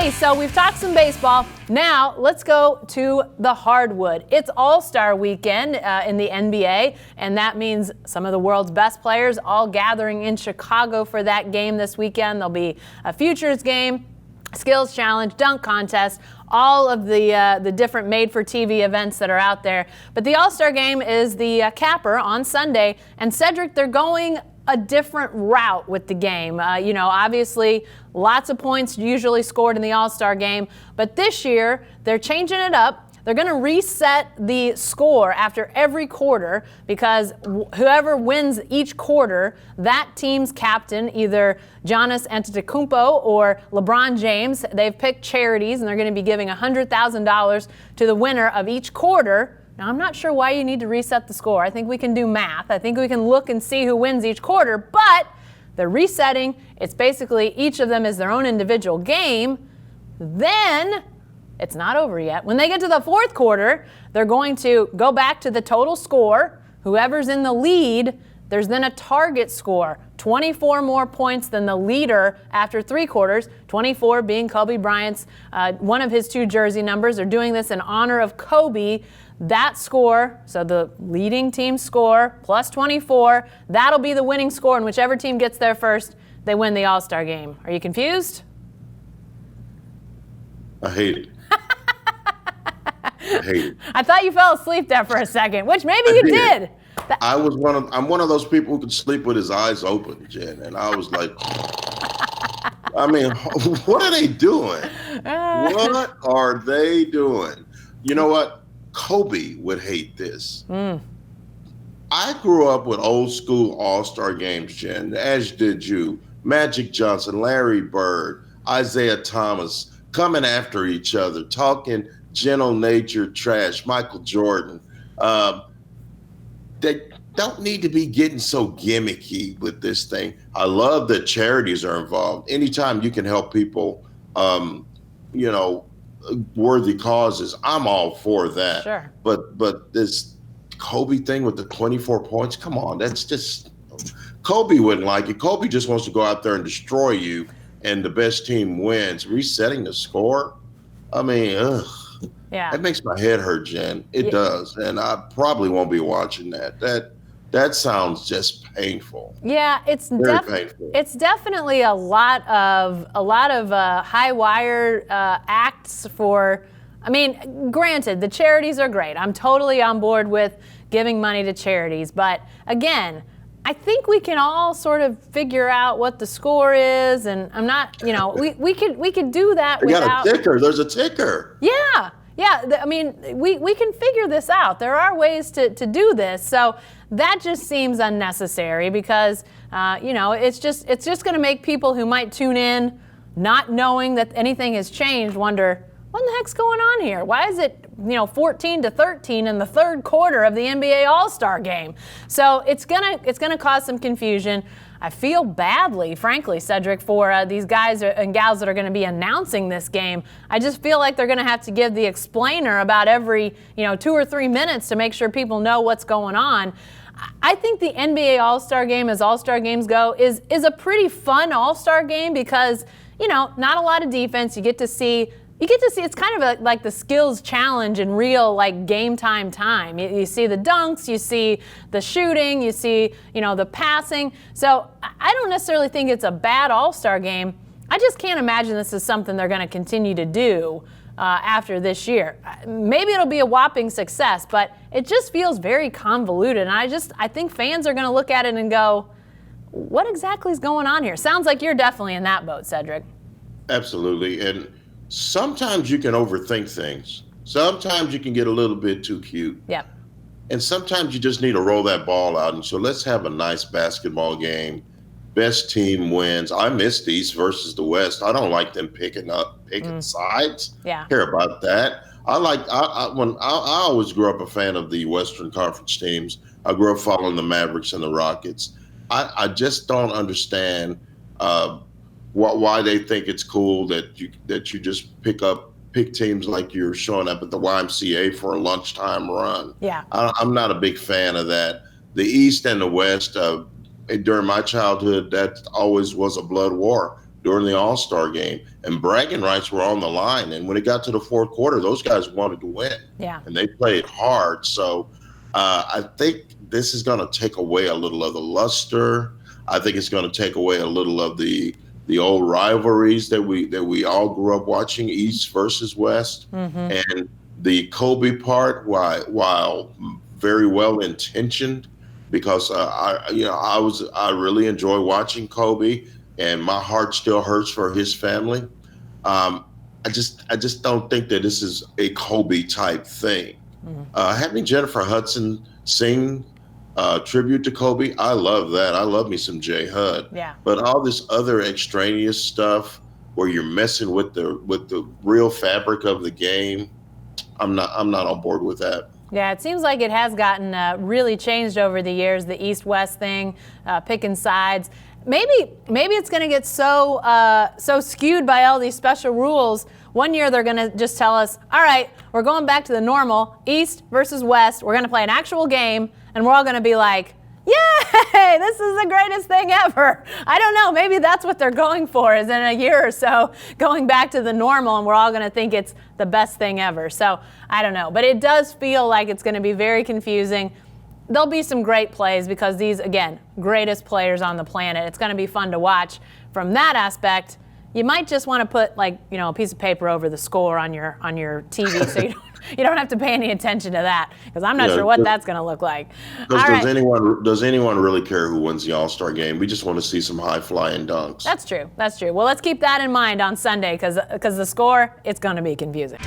Okay, so we've talked some baseball. Now let's go to the hardwood. It's All-Star Weekend in the NBA, and that means some of the world's best players all gathering in Chicago for that game this weekend. There'll be a futures game, skills challenge, dunk contest, all of the different made-for-TV events that are out there. But the All-Star game is the capper on Sunday, and Cedric, they're going a different route with the game. Obviously, lots of points usually scored in the All-Star game, but this year they're changing it up. They're going to reset the score after every quarter because whoever wins each quarter, that team's captain, either Giannis Antetokounmpo or LeBron James, they've picked charities and they're going to be giving $100,000 to the winner of each quarter. Now, I'm not sure why you need to reset the score. I think we can do math. I think we can look and see who wins each quarter, but they're resetting. It's basically each of them is their own individual game. Then it's not over yet. When they get to the fourth quarter, they're going to go back to the total score. Whoever's in the lead, there's then a target score, 24 more points than the leader after three quarters, 24 being Kobe Bryant's, one of his two jersey numbers. They're doing this in honor of Kobe. That score, so the leading team score plus 24, that'll be the winning score, and whichever team gets there first, they win the All-Star game. Are you confused? I hate it. I hate it. I thought you fell asleep there for a second, which maybe you did. I'm one of those people who can sleep with his eyes open, Jen, and I was like, I mean, what are they doing? What are they doing? You know what? Kobe would hate this. I grew up with old school All-Star games, Jen, as did you. Magic Johnson, Larry Bird, Isaiah Thomas coming after each other, talking gentle-natured trash, Michael Jordan. They don't need to be getting so gimmicky with this thing. I love that charities are involved. Anytime you can help people, worthy causes, I'm all for that. Sure. But this Kobe thing with the 24 points, come on, that's just, Kobe wouldn't like it. Kobe just wants to go out there and destroy you, and the best team wins. Resetting the score, I mean, yeah, it makes my head hurt, Jen. It does, and I probably won't be watching that. That sounds just painful. Yeah, it's very painful. It's definitely a lot of high wire acts for. I mean, granted, the charities are great. I'm totally on board with giving money to charities, but again, I think we can all sort of figure out what the score is, and I'm not. We could do that. We got a ticker. There's a ticker. Yeah. Yeah, I mean, we can figure this out. There are ways to do this. So that just seems unnecessary because, it's just going to make people who might tune in not knowing that anything has changed wonder, what in the heck's going on here? Why is it, 14-13 in the third quarter of the NBA All-Star game? So it's gonna cause some confusion. I feel badly, frankly, Cedric, for these guys and gals that are going to be announcing this game. I just feel like they're going to have to give the explainer about every, 2 or 3 minutes to make sure people know what's going on. I think the NBA All-Star game, as All-Star games go, is a pretty fun All-Star game because, not a lot of defense. You get to see it's kind of like the skills challenge in real game time. You see the dunks, you see the shooting, you see, the passing. So I don't necessarily think it's a bad All-Star game. I just can't imagine this is something they're going to continue to do after this year. Maybe it'll be a whopping success, but it just feels very convoluted. And I think fans are going to look at it and go, what exactly is going on here? Sounds like you're definitely in that boat, Cedric. Absolutely. And sometimes you can overthink things. Sometimes you can get a little bit too cute. Yep. And sometimes you just need to roll that ball out. And so let's have a nice basketball game. Best team wins. I miss the East versus the West. I don't like them picking sides. Yeah. Care about that. I always grew up a fan of the Western Conference teams. I grew up following the Mavericks and the Rockets. I just don't understand why they think it's cool that you just pick teams like you're showing up at the YMCA for a lunchtime run. Yeah. I'm not a big fan of that. The East and the West, during my childhood, that always was a blood war. during the All-Star game, and bragging rights were on the line. And when it got to the fourth quarter, those guys wanted to win. Yeah. And they played hard. So I think this is going to take away a little of the luster. I think it's going to take away a little of the old rivalries that we all grew up watching, East versus West. And the Kobe part, while very well intentioned, because I really enjoy watching Kobe, and my heart still hurts for his family. I just don't think that this is a Kobe type thing. Having Jennifer Hudson sing tribute to Kobe, I love that. I love me some J Hud. Yeah. But all this other extraneous stuff where you're messing with the real fabric of the game, I'm not on board with that. Yeah, it seems like it has gotten really changed over the years, the East-West thing, picking sides. Maybe it's going to get so skewed by all these special rules. One year they're going to just tell us, all right, we're going back to the normal, East versus West. We're going to play an actual game, and we're all going to be like, yay, this is the greatest thing ever. I don't know, maybe that's what they're going for, is in a year or so going back to the normal, and we're all going to think it's the best thing ever. So I don't know, but it does feel like it's going to be very confusing. There'll be some great plays because these, again, greatest players on the planet. It's going to be fun to watch. From that aspect, you might just want to put a piece of paper over the score on your TV so you don't have to pay any attention to that, because I'm not sure what that's going to look like. Does anyone really care who wins the All-Star game? We just want to see some high-flying dunks. That's true. Well, let's keep that in mind on Sunday, because the score, it's going to be confusing.